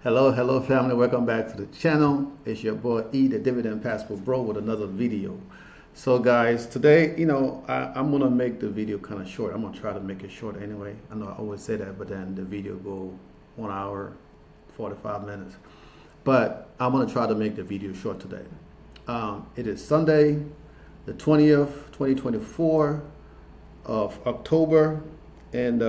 Hello family, welcome back to the channel. It's your boy E, the Dividend Passport Bro, with another video. So guys, today, I'm gonna make the video kind of short. I'm gonna try to make it short anyway. I know I always say that, but then the video go 1 hour, 45 minutes. But I'm gonna try to make the video short today. It is Sunday, the 20th, 2024 of October, and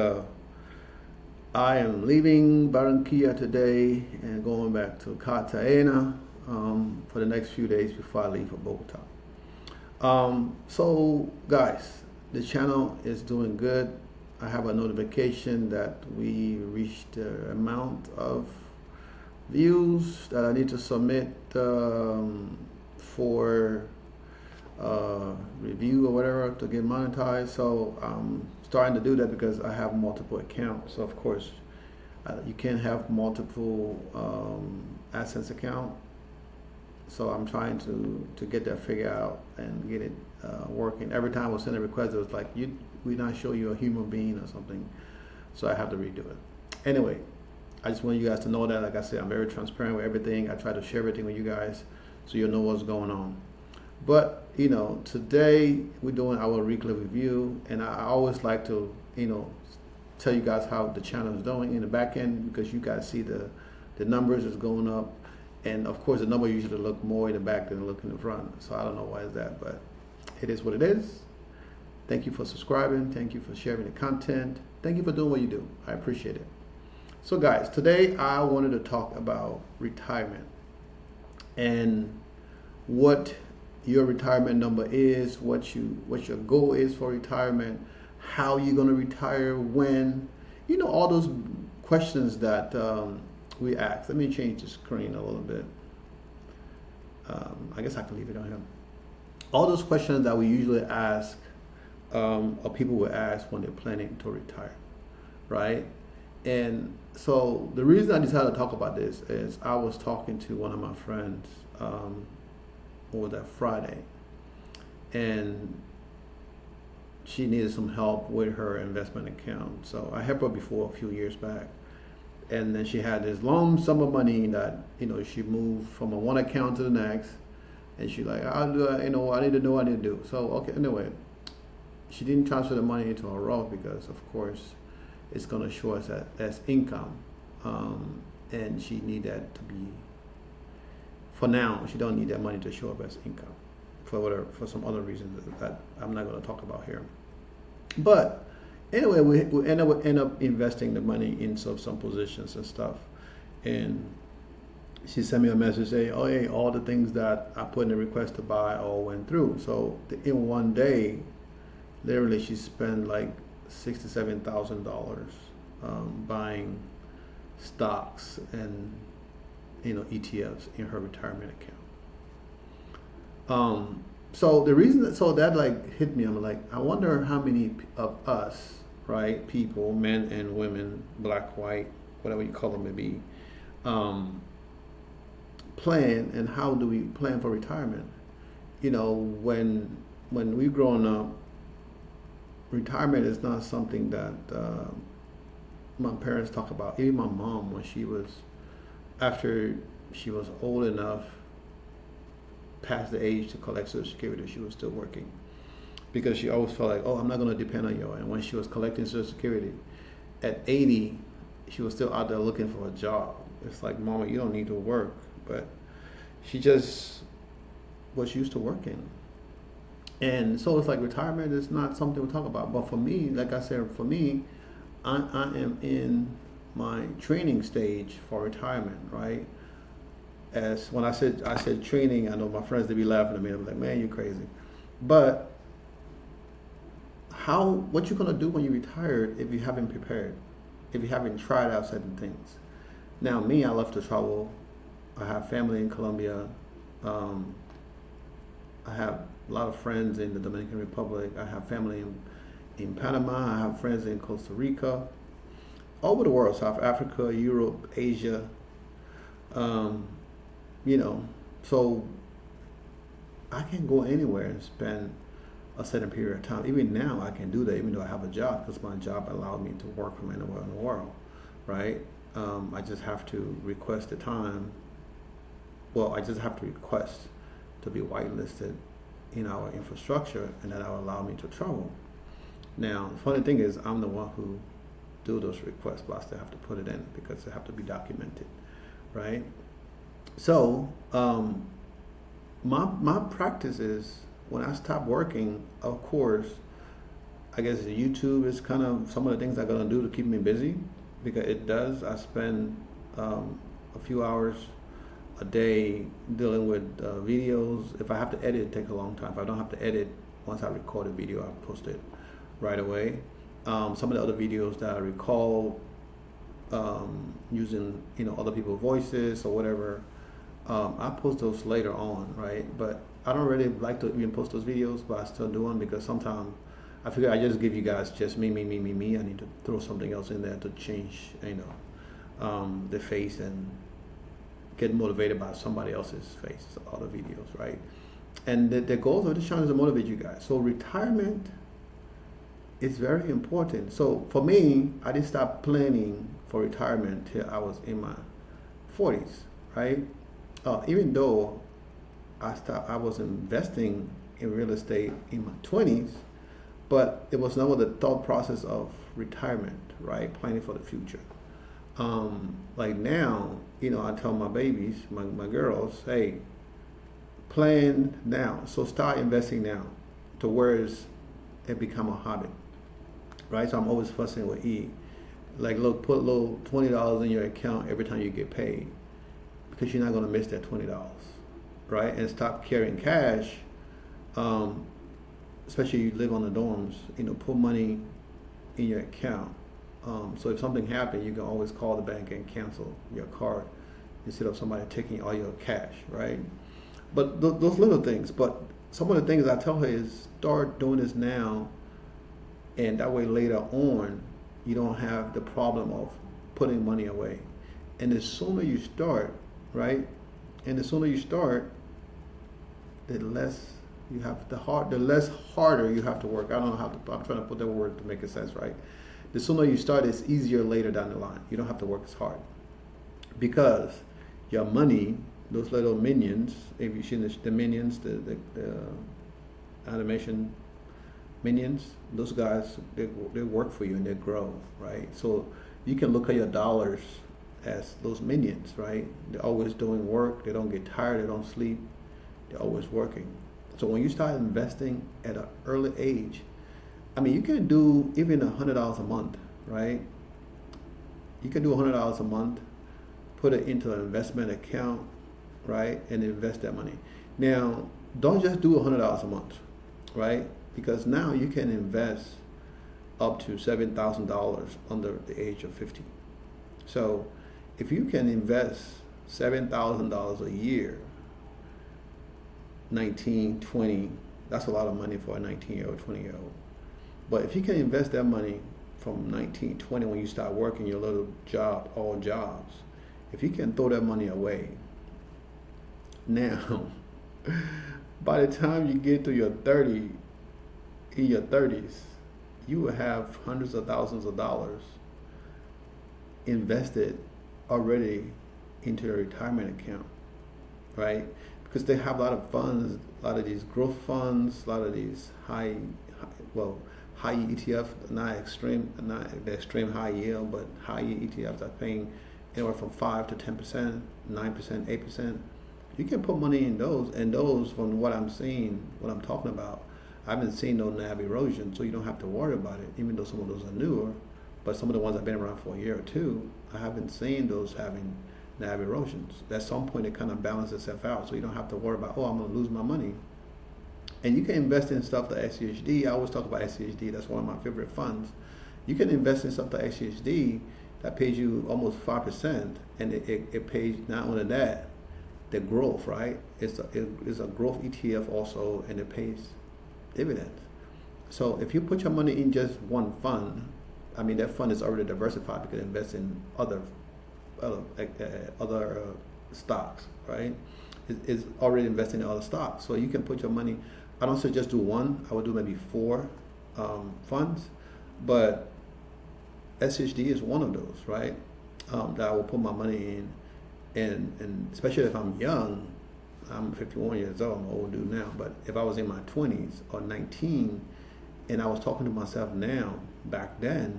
I am leaving Barranquilla today and going back to Cartagena for the next few days before I leave for Bogota. So guys, the channel is doing good. I have a notification that we reached the amount of views that I need to submit for review or whatever to get monetized. So I'm starting to do that because I have multiple accounts. So of course you can't have multiple AdSense account. So I'm trying to get that figured out and get it working. Every time I send a request, it was like, we're not sure you're a human being or something. So I have to redo it. Anyway, I just want you guys to know that, like I said, I'm very transparent with everything. I try to share everything with you guys so you'll know what's going on. But today we're doing our weekly review, and I always like to tell you guys how the channel is doing in the back end, because you guys see the numbers is going up, and of course the number usually look more in the back than look in the front. So I don't know why is that, but it is what it is. Thank you for subscribing. Thank you for sharing the content. Thank you for doing what you do. I appreciate it. So guys, today I wanted to talk about retirement and what your retirement number is, what your goal is for retirement, how you're going to retire, when, all those questions that we ask. Let me change the screen a little bit. I guess I can leave it on here. All those questions that we usually ask, or people will ask when they're planning to retire, right? And so the reason I decided to talk about this is I was talking to one of my friends over that Friday, and she needed some help with her investment account. So I helped her before a few years back, and then she had this long sum of money that she moved from one account to the next, and she like, I'll do it, I need to know what I need to do. So okay, anyway, she didn't transfer the money into her Roth because of course it's going to show us as income, and she need that to be, for now she don't need that money to show up as income for some other reasons that I'm not going to talk about here. But anyway, we end up investing the money in some positions and stuff, and she sent me a message saying, oh hey, all the things that I put in the request to buy all went through. So in one day, literally she spent like $67,000 buying stocks and ETFs in her retirement account. So the reason that like hit me, I'm like, I wonder how many of us, right, people, men and women, black, white, whatever you call them, maybe, plan, and how do we plan for retirement? When we've grown up, retirement is not something that my parents talk about. Even my mom, when after she was old enough, past the age to collect Social Security, she was still working, because she always felt like, oh, I'm not going to depend on you. And when she was collecting Social Security at 80, she was still out there looking for a job. It's like, Mama, you don't need to work. But she just was used to working. And so it's like retirement is not something we talk about. But for me, like I said, for me, I am in my training stage for retirement, right? As when I said training, I know my friends, they be laughing at me. I'm like, man, you're crazy. But what you gonna do when you retired if you haven't prepared, if you haven't tried out certain things? Now me, I love to travel. I have family in Colombia. I have a lot of friends in the Dominican Republic. I have family in Panama. I have friends in Costa Rica, all over the world, South Africa, Europe, Asia. So I can go anywhere and spend a certain period of time. Even now I can do that, even though I have a job, because my job allowed me to work from anywhere in the world, right? I just have to request the time. Well, I just have to request to be whitelisted in our infrastructure, and that will allow me to travel. Now, the funny thing is, I'm the one who do those requests, but I still have to put it in because they have to be documented, right? So, my practice is when I stop working, of course, I guess YouTube is kind of some of the things I'm gonna do to keep me busy, because it does. I spend a few hours a day dealing with videos. If I have to edit, it takes a long time. If I don't have to edit, once I record a video, I post it right away. Some of the other videos that I recall using other people's voices or whatever, I post those later on, right? But I don't really like to even post those videos, but I still do them because sometimes I figure I just give you guys just me. I need to throw something else in there to change, the face and get motivated by somebody else's face, other videos, right? And the goals of this channel is to motivate you guys. So retirement is very important. So for me, I didn't start planning for retirement till I was in my 40s, right? Even though I was investing in real estate in my 20s, but it was not with the thought process of retirement, right? Planning for the future. Like now, I tell my babies, my girls, hey, plan now. So start investing now to where it become a habit, right? So I'm always fussing with E. Like, look, put a little $20 in your account every time you get paid, because you're not gonna miss that $20, right? And stop carrying cash, especially if you live on the dorms. Put money in your account. So if something happens, you can always call the bank and cancel your card instead of somebody taking all your cash, right? But those little things. But some of the things I tell her is start doing this now, and that way later on you don't have the problem of putting money away. And the sooner you start, right? And the sooner you start, the less you have the less harder you have to work. I don't know how to, I'm trying to put that word to make it sense, right? The sooner you start, it's easier later down the line. You don't have to work as hard, because your money, those little minions, if you've seen the minions, the animation minions, those guys, they work for you and they grow, right? So you can look at your dollars as those minions, right? They're always doing work. They don't get tired. They don't sleep. They're always working. So when you start investing at an early age, I mean, you can do even $100 a month, right? You can do $100 a month, put it into an investment account, right, and invest that money. Now, don't just do $100 a month, right? Because now you can invest up to $7,000 under the age of 50. So if you can invest $7,000 a year, 19, 20, that's a lot of money for a 19-year-old, 20-year-old. But if you can invest that money from 19, 20, when you start working your little job, all jobs, if you can throw that money away now, by the time you get to your 30, in your 30s, you will have hundreds of thousands of dollars invested already into your retirement account, right? Because they have a lot of funds, a lot of these growth funds, a lot of these high ETF, not the extreme high yield, but high yield ETFs are paying anywhere from 5 to 10%, 9%, 8%. You can put money in those, and those, from what I'm seeing, what I'm talking about, I haven't seen no NAV erosion, so you don't have to worry about it, even though some of those are newer. But some of the ones that have been around for a year or two, I haven't seen those having NAV erosions. At some point, it kind of balances itself out, so you don't have to worry about, oh, I'm going to lose my money. And you can invest in stuff like SCHD. I always talk about SCHD. That's one of my favorite funds. You can invest in stuff like SCHD that pays you almost 5%, and it pays not only that, the growth, right? It's a growth ETF also, and it pays dividends. So if you put your money in just one fund, I mean, that fund is already diversified because it invests in other stocks, right? It's already investing in other stocks. So you can put your money, I don't suggest do one, I would do maybe 4 funds, but SCHD is one of those, right? that I will put my money in, and especially if I'm young. I'm 51 years old, I'm an old dude now, but if I was in my 20s or 19 and I was talking to myself now, back then,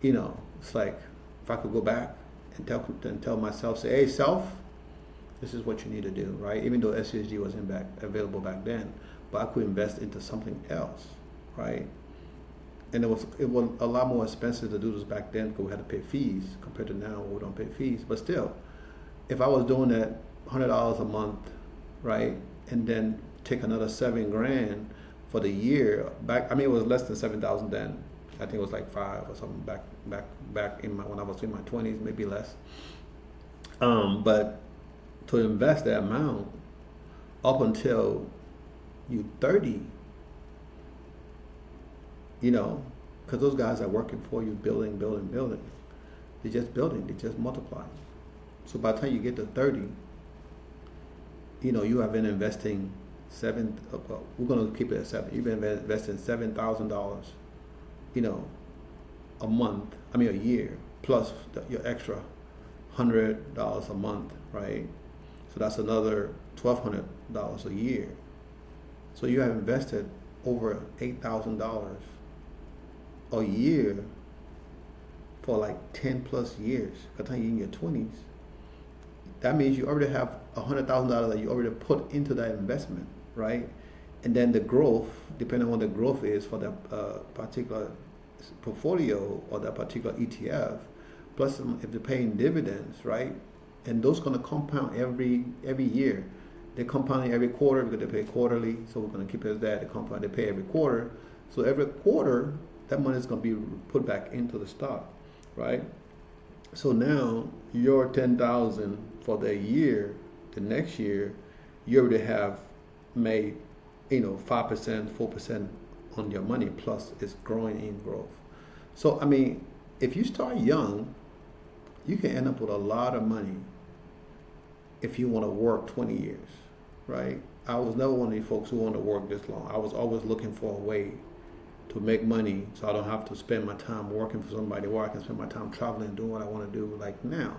it's like if I could go back and tell myself, say, hey, self, this is what you need to do, right? Even though SCHD wasn't available back then, but I could invest into something else, right? And it was a lot more expensive to do this back then because we had to pay fees compared to now where we don't pay fees. But still, if I was doing that $100 a month, right, and then take another $7,000 for the year back. I mean, it was less than 7,000 then. I think it was like 5 or something back in when I was in my 20s, maybe less. But to invest that amount up until you 30, because those guys are working for you, building. They're just building. They just multiply. So by the time you get to 30, you have been investing we're going to keep it at 7. You've been investing $7,000, a month, a year, plus your extra $100 a month, right? So that's another $1,200 a year. So you have invested over $8,000 a year for like 10 plus years. By the time you're in your 20s, that means you already have $100,000 that you already put into that investment, right? And then the growth, depending on what the growth is for that particular portfolio or that particular ETF, plus if they're paying dividends, right? And those going to compound every year. They're compounding every quarter because they pay quarterly, so we're going to keep it as that. They pay every quarter. So every quarter, that money is going to be put back into the stock, right? So now your 10,000 for the year, the next year, you already have made 5%, 4% on your money, plus it's growing in growth. So if you start young, you can end up with a lot of money if you want to work 20 years, right? I was never one of these folks who want to work this long. I was always looking for a way to make money so I don't have to spend my time working for somebody, where I can spend my time traveling, doing what I want to do like now.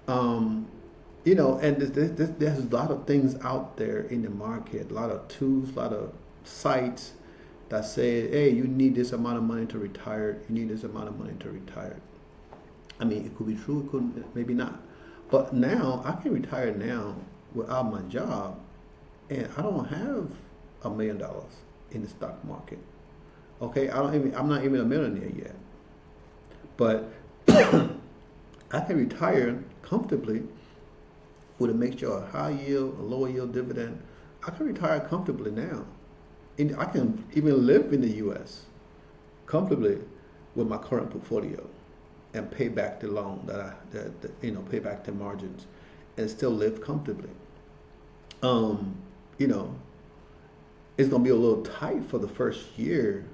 And there's a lot of things out there in the market, a lot of tools, a lot of sites that say, hey, you need this amount of money to retire, you need this amount of money to retire. It could be true, it could maybe not. But now, I can retire now without my job, and I don't have $1 million in the stock market. Okay, I'm not even a millionaire yet. But I can retire comfortably with a mixture of high yield, a lower yield dividend. I can retire comfortably now. And I can even live in the US comfortably with my current portfolio and pay back the loan pay back the margins and still live comfortably. It's gonna be a little tight for the first year,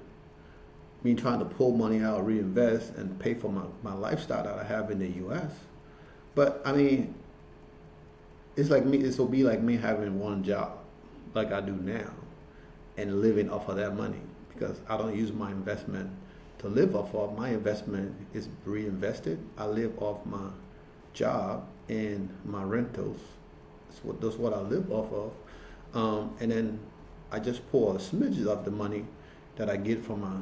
me trying to pull money out, reinvest, and pay for my lifestyle that I have in the US. But it will be like me having one job like I do now and living off of that money, because I don't use my investment to live off of. My investment is reinvested. I live off my job and my rentals. That's what I live off of. And then I just pull a smidge of the money that I get from my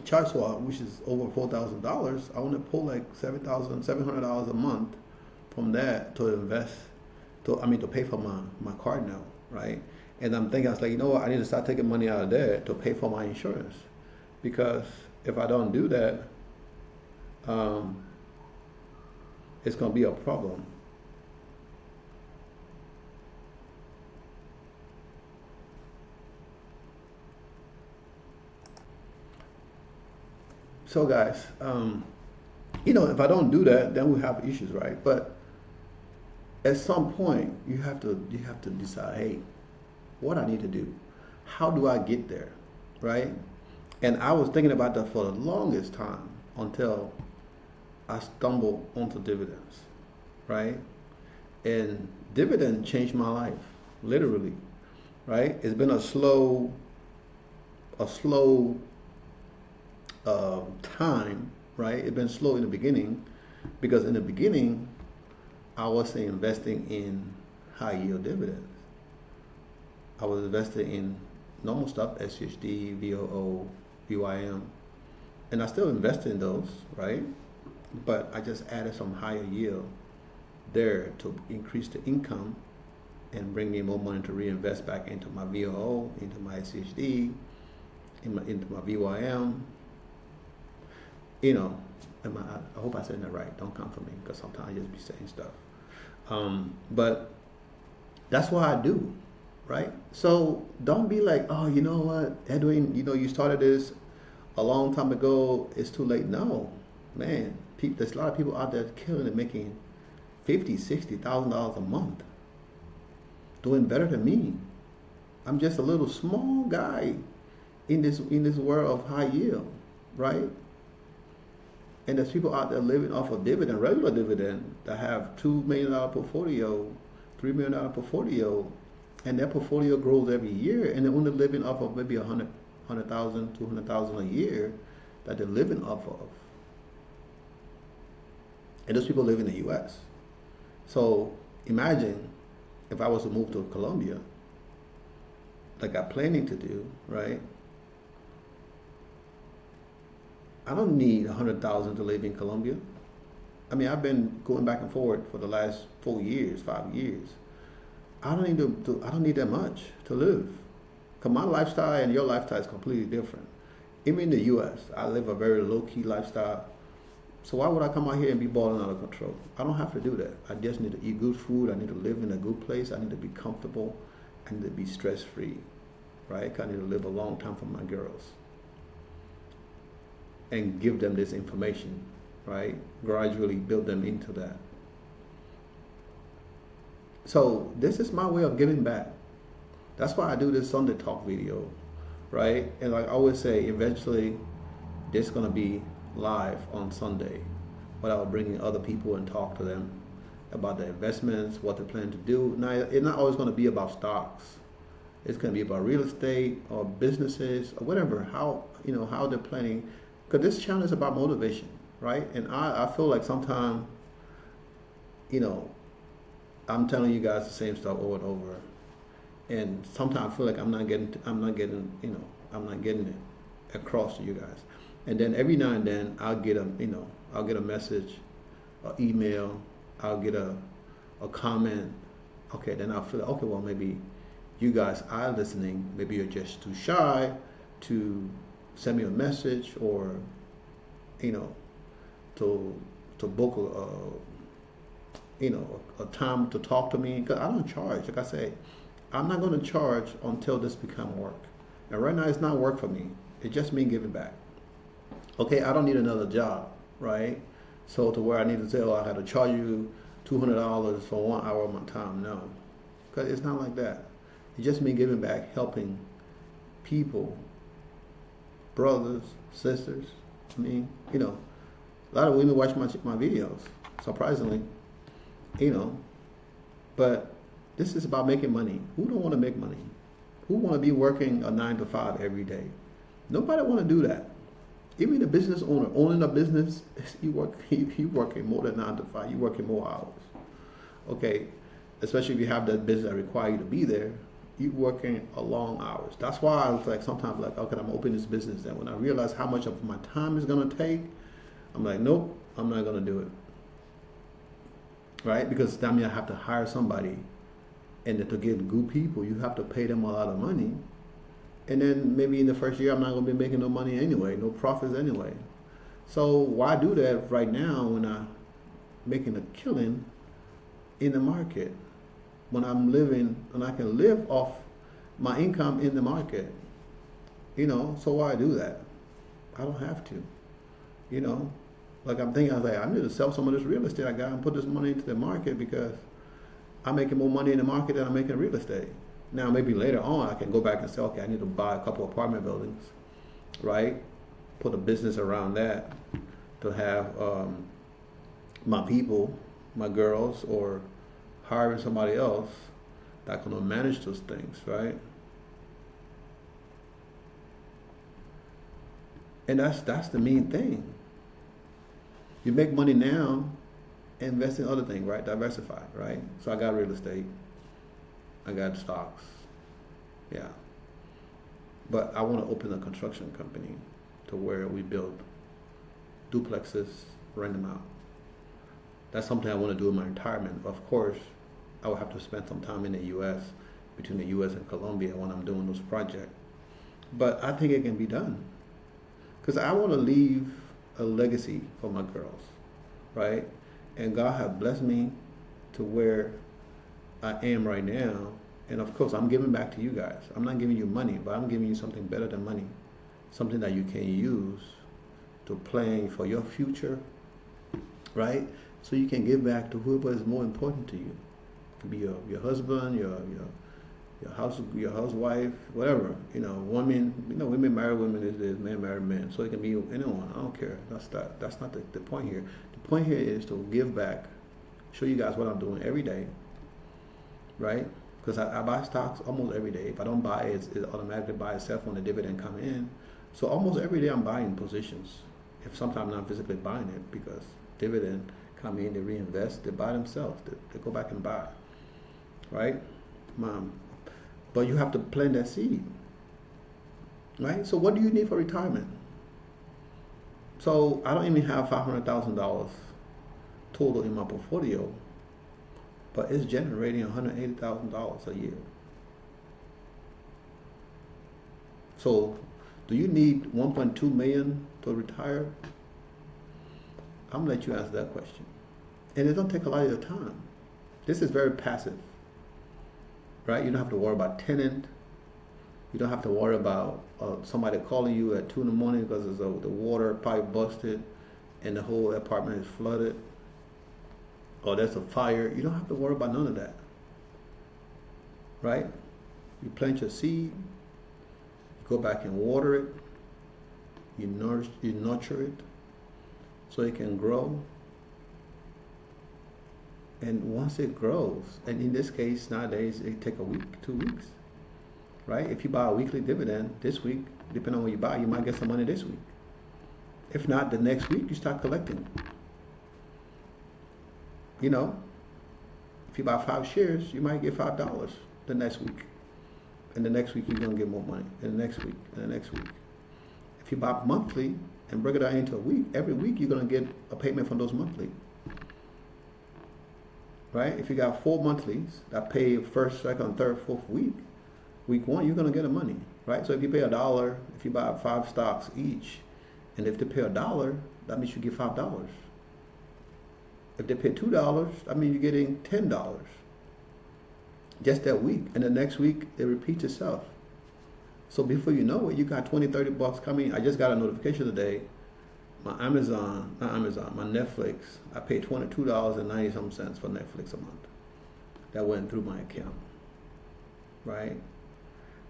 chart swap, which is over $4,000. I want to pull like $700 a month from that to invest, to pay for my car note, right? And I'm thinking, I was like, what? I need to start taking money out of there to pay for my insurance, because if I don't do that, it's going to be a problem. So guys, if I don't do that, then we have issues, right? But at some point, you have to decide, hey, what I need to do, how do I get there, right? And I was thinking about that for the longest time until I stumbled onto dividends, right? And dividend changed my life, literally, right? It's been a slow time, right? It's been slow in the beginning, Because in the beginning, I wasn't investing in high yield dividends. I was investing in normal stuff, SCHD, VOO, VYM, and I still invest in those, right? But I just added some higher yield there to increase the income and bring me more money to reinvest back into my VOO, into my SCHD, into my VYM. You know, I hope I said that right. Don't come for me, because sometimes I just be saying stuff. But that's what I do, right? So don't be like, oh, you know what, Edwin, you know, you started this a long time ago, it's too late. No, man, there's a lot of people out there killing it, making $50,000-$60,000 a month, doing better than me. I'm just a little small guy in this world of high yield, right? And there's people out there living off of dividend, regular dividend, that have $2 million portfolio, $3 million portfolio, and their portfolio grows every year, and they're only living off of maybe 100,000, 200,000 a year that they're living off of. And those people live in the U.S. So imagine if I was to move to Colombia, like I'm planning to do, right? I don't need 100,000 to live in Colombia. I mean, I've been going back and forth for the last 4 years, 5 years. I don't need that much to live. Cause my lifestyle and your lifestyle is completely different. Even in the U.S., I live a very low-key lifestyle. So why would I come out here and be balling out of control? I don't have to do that. I just need to eat good food. I need to live in a good place. I need to be comfortable. I need to be stress-free, right? I need to live a long time for my girls and give them this information, right? Gradually build them into that. So this is my way of giving back. That's why I do this Sunday talk video, right? And like I always say, eventually this is gonna be live on Sunday, but I'll bring in other people and talk to them about their investments, what they plan to do. Now, it's not always gonna be about stocks. It's gonna be about real estate or businesses or whatever, how they're planning. Because this channel is about motivation, right? And I feel like sometimes, I'm telling you guys the same stuff over and over, and sometimes I feel like I'm not getting it across to you guys. And then every now and then I'll get a message, an email, I'll get a comment. Okay, then I'll feel like, okay, well, maybe you guys are listening. Maybe you're just too shy to send me a message, or to book a time to talk to me, because I don't charge. Like I say, I'm not going to charge until this becomes work. And right now it's not work for me. It's just me giving back. Okay, I don't need another job, right? So to where I need to say, oh, I got to charge you $200 for 1 hour of my time. No, because it's not like that. It's just me giving back, helping people, brothers, sisters. I mean, a lot of women watch my videos, surprisingly, but this is about making money. Who don't want to make money? Who want to be working a 9 to 5 every day? Nobody want to do that. Even the business owner, owning a business, you working more than 9 to 5. You working more hours. Okay, especially if you have that business that require you to be there, you working a long hours. That's why I was like, sometimes like, okay, I'm opening this business. And when I realize how much of my time is gonna take, I'm like, nope, I'm not gonna do it. Right? Because that means I have to hire somebody, and then to get good people, you have to pay them a lot of money. And then maybe in the first year, I'm not gonna be making no money anyway, no profits anyway. So why do that right now when I'm making a killing in the market? When I'm living and I can live off my income in the market, so why do that? I don't have to, like I'm thinking, I was like, I need to sell some of this real estate I got and put this money into the market, because I'm making more money in the market than I'm making in real estate. Now, maybe later on, I can go back and say, okay, I need to buy a couple apartment buildings, right? Put a business around that to have my people, my girls, or hiring somebody else that's going to manage those things, right? And that's the main thing. You make money now, invest in other things, right? Diversify, right? So I got real estate, I got stocks, yeah. But I want to open a construction company to where we build duplexes, rent them out. That's something I want to do in my retirement. Of course, I will have to spend some time in the U.S., between the U.S. and Colombia when I'm doing those projects. But I think it can be done because I want to leave a legacy for my girls, right? And God has blessed me to where I am right now. And of course, I'm giving back to you guys. I'm not giving you money, but I'm giving you something better than money, something that you can use to plan for your future, right? So you can give back to whoever is more important to you. It could be your husband, your housewife, whatever. Women, women marry women is men marry men. So it can be anyone. I don't care. That's not the point here. The point here is to give back, show you guys what I'm doing every day, right? Because I buy stocks almost every day. If I don't buy it, it automatically buy itself when the dividend come in. So almost every day I'm buying positions. If sometimes I'm not physically buying it because dividend come in, they reinvest, they buy themselves. They go back and buy, right? But you have to plant that seed, right? So what do you need for retirement? So I don't even have $500,000 total in my portfolio, but it's generating $180,000 a year. So do you need 1.2 million to retire? I'm gonna let you answer that question. And it don't take a lot of your time. This is very passive, right? You don't have to worry about tenant. You don't have to worry about somebody calling you at 2 in the morning because the water pipe busted and the whole apartment is flooded, or there's a fire. You don't have to worry about none of that, right? You plant your seed, you go back and water it, you nurture it so it can grow. And once it grows, and in this case nowadays it take a week, 2 weeks, right? If you buy a weekly dividend this week, depending on what you buy, you might get some money this week. If not, the next week you start collecting. If you buy 5 shares, you might get $5 the next week. And the next week you're gonna get more money. And the next week, and the next week. If you buy monthly and break it down into a week, every week you're gonna get a payment from those monthly. Right? If you got 4 monthlies that pay first, second, third, fourth week, week 1 you're gonna get the money, right? So if you pay $1, if you buy 5 stocks each, and if they pay $1, that means you get $5. If they pay $2, that means you're getting $10 just that week, and the next week it repeats itself. So before you know it, you got 20, 30 bucks coming. I just got a notification today. My my Netflix, I paid $22.90 for Netflix a month. That went through my account, right?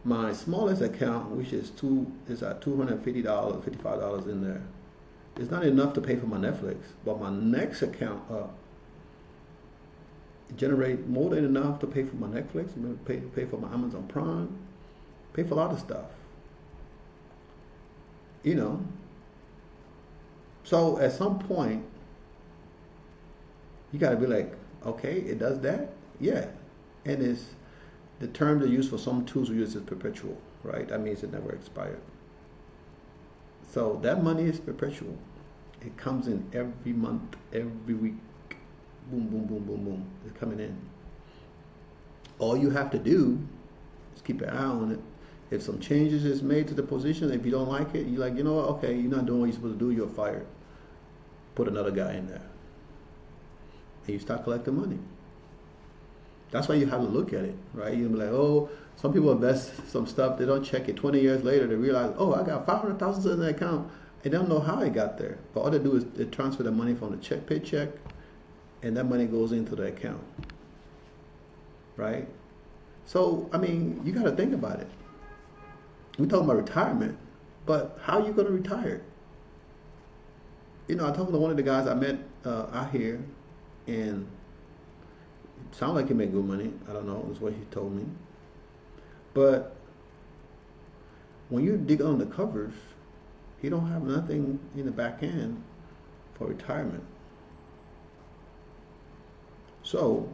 My smallest account, which is at $250, $55 in there. It's not enough to pay for my Netflix, but my next account up generate more than enough to pay for my Netflix, pay for my Amazon Prime, pay for a lot of stuff. So at some point, you got to be like, okay, it does that? Yeah. And it's the term they use for some tools we use is perpetual, right? That means it never expired. So that money is perpetual. It comes in every month, every week. Boom, boom, boom, boom, boom. It's coming in. All you have to do is keep an eye on it. If some changes is made to the position, if you don't like it, you're like, you know what, okay, you're not doing what you're supposed to do, you're fired. Put another guy in there. And you start collecting money. That's why you have to look at it, right? You'll be like, oh, some people invest some stuff, they don't check it. 20 years later, they realize, oh, I got $500,000 in the account. They don't know how it got there. But all they do is they transfer the money from the paycheck, and that money goes into the account, right? So, I mean, you got to think about it. We're talking about retirement, but how are you going to retire? I talked to one of the guys I met out here, and it sounded like he made good money. I don't know, that's what he told me. But when you dig on the covers, he don't have nothing in the back end for retirement. So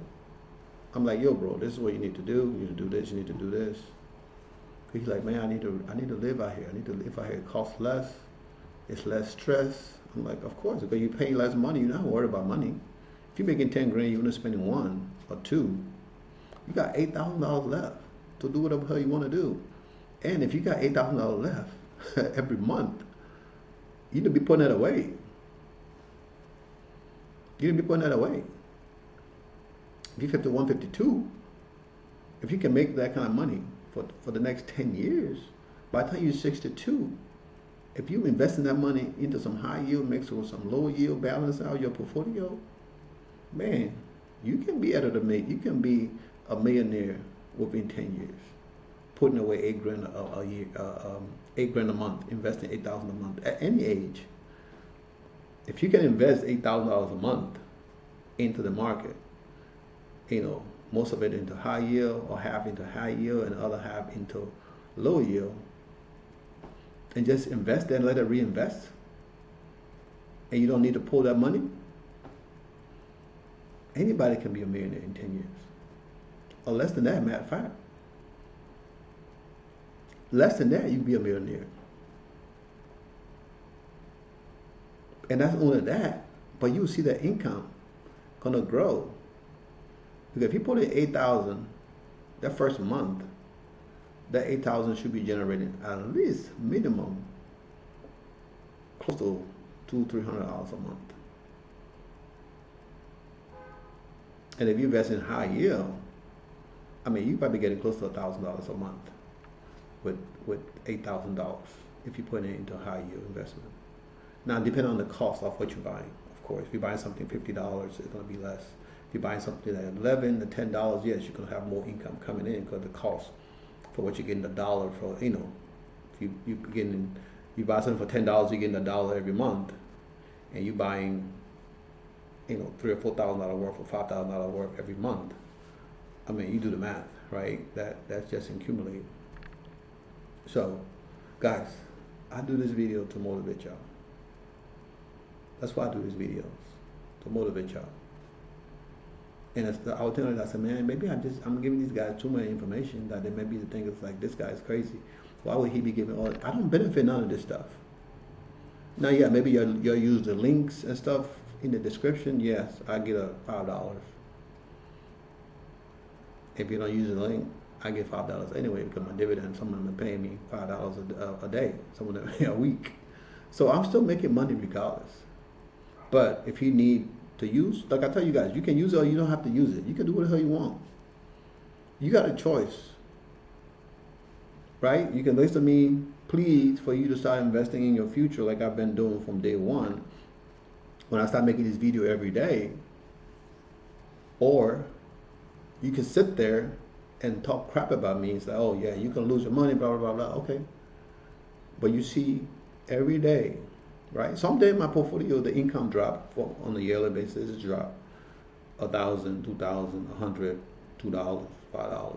I'm like, yo, bro, this is what you need to do. You need to do this. You need to do this. He's like, man, I need to live out here. I need to live out here. It costs less. It's less stress. I'm like, of course, because you pay less money. You're not worried about money. If you're making 10 grand, you're only spending 1 or 2. You got $8,000 left to do whatever the hell you want to do. And if you got $8,000 left every month, you need to be putting that away. You need to be putting that away. If you're 51, 52, if you can make that kind of money for the next 10 years, by the time you're 62, if you invest in that money into some high yield mix with some low yield, balance out your portfolio, man, you can be you can be a millionaire within 10 years, putting away $8,000 a year, $8,000 a month, investing $8,000 a month at any age. If you can invest $8,000 a month into the market, most of it into high yield or half into high yield and the other half into low yield, and just invest there and let it reinvest, and you don't need to pull that money, anybody can be a millionaire in 10 years. Or less than that, matter of fact. Less than that, you can be a millionaire. And that's only that, but you will see that income gonna grow. Because if you put in 8,000 that first month, that 8,000 should be generating at least minimum close to $200-300 a month. And if you invest in high yield, you probably getting close to $1,000 a month with $8,000 if you put it into high yield investment. Now, depending on the cost of what you're buying, of course. If you're buying something $50, it's going to be less. If you're buying something at $11 to $10, yes, you're going to have more income coming in because the cost for what you're getting a dollar for, if you buy something for $10, you're getting $1 every month, and you're buying, $3,000 or $4,000 worth or $5,000 worth every month. You do the math, right? That's just accumulating. So, guys, I do this video to motivate y'all. That's why I do these videos, to motivate y'all. And I would tell them, I said, man, maybe I'm giving these guys too much information that they maybe think it's like, this guy's crazy. Why would he be giving all? I don't benefit none of this stuff. Now, yeah, maybe you'll use the links and stuff in the description. Yes, I get a $5. If you don't use the link, I get $5 anyway because my dividend. Some of them are paying me $5 a day. Some of them a week. So I'm still making money regardless. But if you need to use, like I tell you guys, you can use it or you don't have to use it. You can do whatever you want. You got a choice, right? You can listen to me, please, for you to start investing in your future like I've been doing from day one when I start making this video every day. Or you can sit there and talk crap about me and say, oh yeah, you can lose your money, blah, blah, blah, blah. Okay. But you see every day, right? Someday my portfolio, the income drop on a yearly basis, it drop $1,000, $2,000, $100, $2, $5.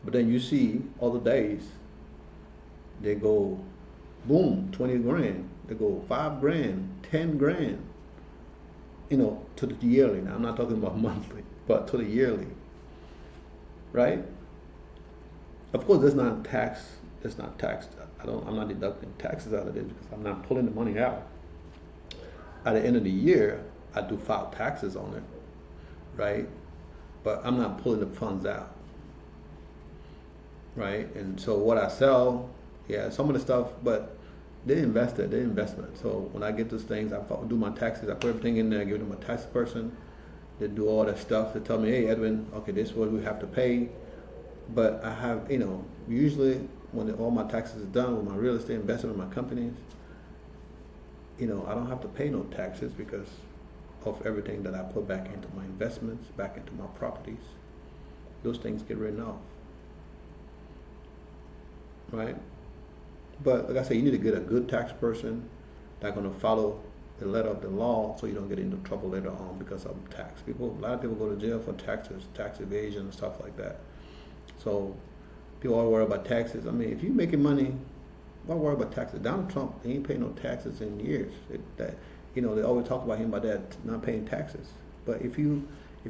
But then you see other days, they go boom, 20 grand. They go 5 grand, 10 grand, to the yearly. Now I'm not talking about monthly, but to the yearly, right? Of course, that's not taxed. It's not taxed. I'm not deducting taxes out of this because I'm not pulling the money out. At the end of the year, I do file taxes on it, right? But I'm not pulling the funds out, right? And so what I sell, yeah, some of the stuff, but they're investment. So when I get those things, I do my taxes. I put everything in there. I give them a tax person. They do all that stuff. They tell me, hey, Edwin, okay, this is what we have to pay. But I have, usually when all my taxes are done with my real estate investment, my companies, I don't have to pay no taxes because of everything that I put back into my investments, back into my properties. Those things get written off, right? But like I said, you need to get a good tax person that's going to follow the letter of the law so you don't get into trouble later on because of tax. A lot of people go to jail for taxes, tax evasion and stuff like that. So people are worried about taxes. If you're making money, why worry about taxes? Donald Trump, he ain't paying no taxes in years. You know, they always talk about him about that, not paying taxes. But if you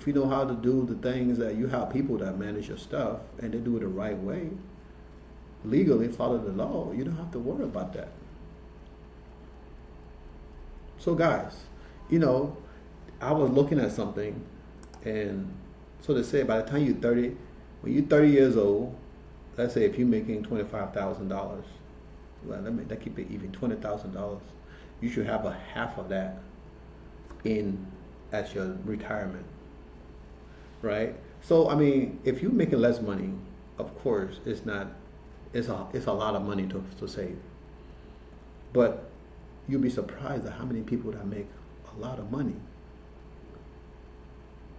know how to do the things that you have people that manage your stuff and they do it the right way, legally follow the law, you don't have to worry about that. So guys, you know, I was looking at something, and so they say by the time you're 30, when you're 30 years old, let's say if you're making $25,000, well, let keep it even, $20,000, you should have a half of that in as your retirement, right? So I mean, if you're making less money, of course, it's a lot of money to save, but you'll be surprised at how many people that make a lot of money,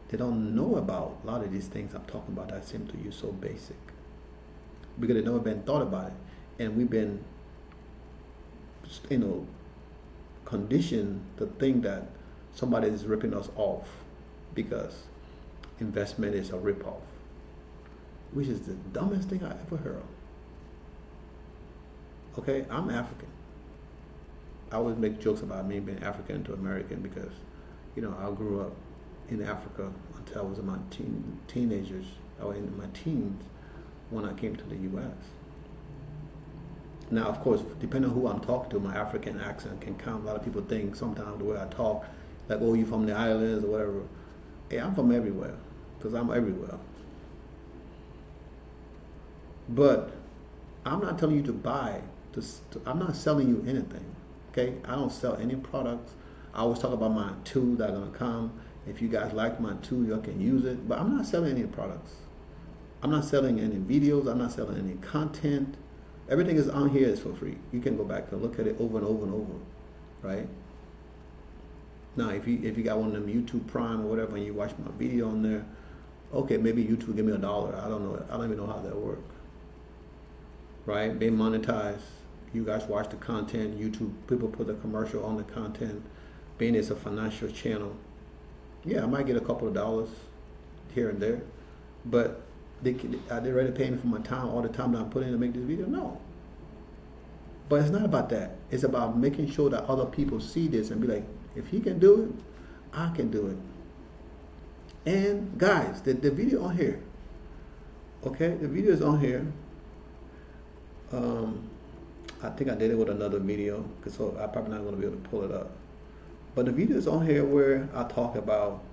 they don't know about a lot of these things I'm talking about that seem to you so basic, because they never been thought about it, and we've been, you know, conditioned to think that somebody is ripping us off because investment is a ripoff, which is the dumbest thing I ever heard of. Okay, I'm African. I always make jokes about me being African to American because, you know, I grew up in Africa until I was in my teenagers. I was in my teens when I came to the U.S. Now, of course, depending on who I'm talking to, my African accent can count. A lot of people think sometimes the way I talk, like, oh, you from the islands or whatever. Hey, I'm from everywhere, because I'm everywhere. But I'm not telling you to buy. I'm not selling you anything. Okay, I don't sell any products. I always talk about my tool that's gonna come. If you guys like my tool, you can use it. But I'm not selling any products. I'm not selling any videos. I'm not selling any content. Everything is on here is for free. You can go back and look at it over and over and over, right? Now, if you got one of them YouTube Prime or whatever, and you watch my video on there, okay, maybe YouTube give me $1. I don't know. I don't even know how that works, right? They monetize. You guys watch the content. YouTube people put the commercial on the content. Being it's a financial channel, yeah, I might get a couple of dollars here and there, but are they ready to pay me for my time, all the time that I'm putting in to make this video? No. But it's not about that. It's about making sure that other people see this and be like, if he can do it, I can do it. And guys, the video on here, okay, the video is on here. I think I did it with another video, because so I'm probably not going to be able to pull it up. But the video is on here where I talk about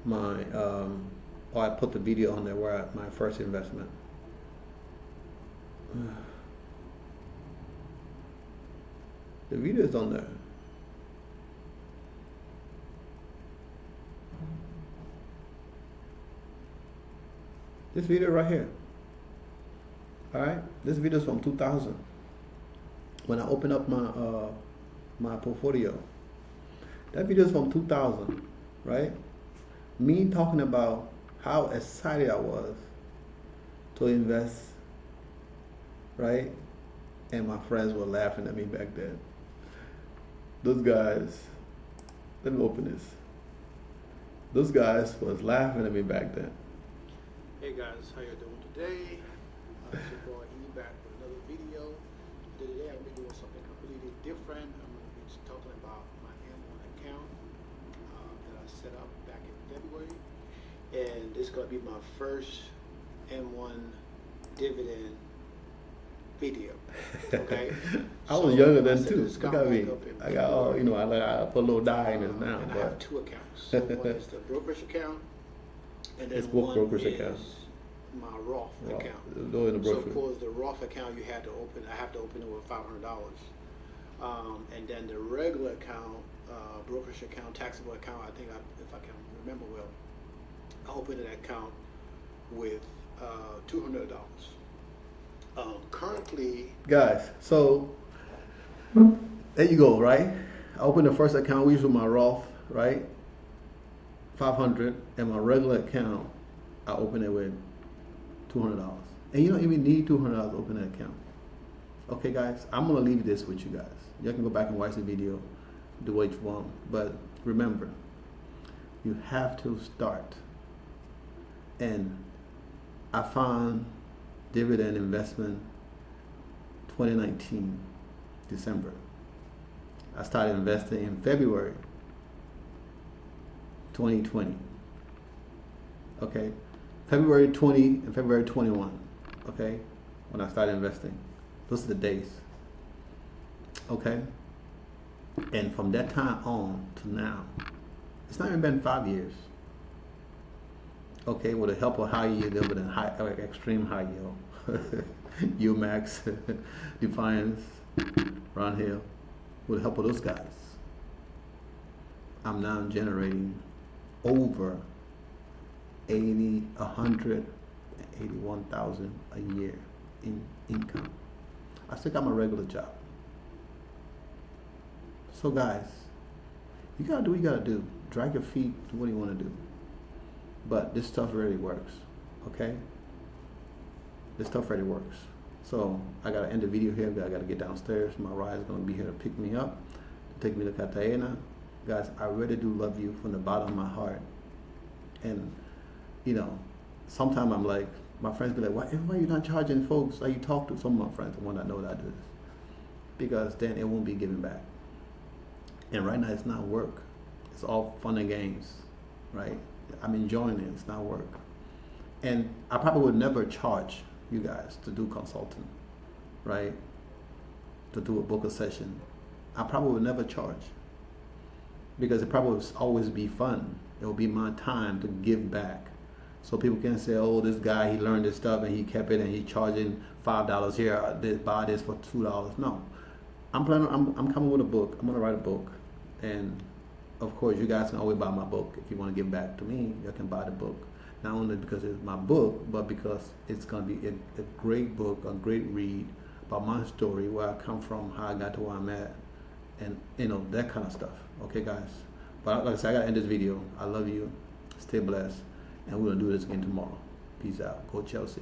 my, or I put the video on there where my first investment. The video is on there. This video right here. Alright, this video is from 2000. When I opened up my my portfolio. That video is from 2000, right? Me talking about how excited I was to invest, right? And my friends were laughing at me back then. Those guys, let me open this. Those guys was laughing at me back then. Hey guys, how you doing today? It's your boy E back with another video. Today I'm going to be doing something completely different. I'm going to be talking about my M1 account that I set up back in February. And this is going to be my first M1 dividend video. Okay? I was younger then too. Look at me. I got all, you know, I put a little dye in it now. And I have two accounts. So one is the brokerage account, and then it's one brokerage is account. my Roth account. Go in the So brokerage. of course the Roth account I have to open it with $500. And then the regular account, brokerage account, taxable account, I think if I can remember well, I opened an account with $200. Currently, Guys, so there you go, right? I opened the first account, we use my Roth, right? 500, and my regular account, I open it with $200. And you don't even need $200 to open an account. Okay, guys, I'm gonna leave this with you guys. You can go back and watch the video, do what you want, but remember, you have to start. And I found Dividend investment 2019 December. I started investing in February 2020. Okay, February 20 and February 21. Okay, when I started investing, those are the days. Okay, and from that time on to now, it's not even been 5 years. Okay, with the help of high yield, dividend, extreme high yield, UMax, Defiance, Ron Hill, with the help of those guys, I'm now generating over 181,000 a year in income. I still got my regular job. So guys, you gotta do what you gotta do. Drag your feet, do what you wanna do. But this stuff really works, okay? This stuff really works. So I gotta end the video here. I gotta get downstairs. My ride is gonna be here to pick me up, to take me to Cartagena. Guys, I really do love you from the bottom of my heart. And you know, sometimes I'm like, my friends be like, why are you not charging folks like you talk to? Some of my friends, the one that know that I do this, because then it won't be given back. And right now it's not work. It's all fun and games, right? I'm enjoying it. It's not work. And I probably would never charge you guys to do consulting, right? To do a book a session. I probably would never charge, because it probably will always be fun. It will be my time to give back. So people can say, oh, this guy, he learned this stuff and he kept it and he's charging $5 here, buy this for $2. No, I'm coming with a book. I'm gonna write a book. And of course, you guys can always buy my book. If you want to give back to me, you can buy the book. Not only because it's my book, but because it's gonna be a great book, a great read about my story, where I come from, how I got to where I'm at, and you know, that kind of stuff. Okay, guys. But like I said, I gotta end this video. I love you. Stay blessed. And we're gonna do this again tomorrow. Peace out. Go Chelsea.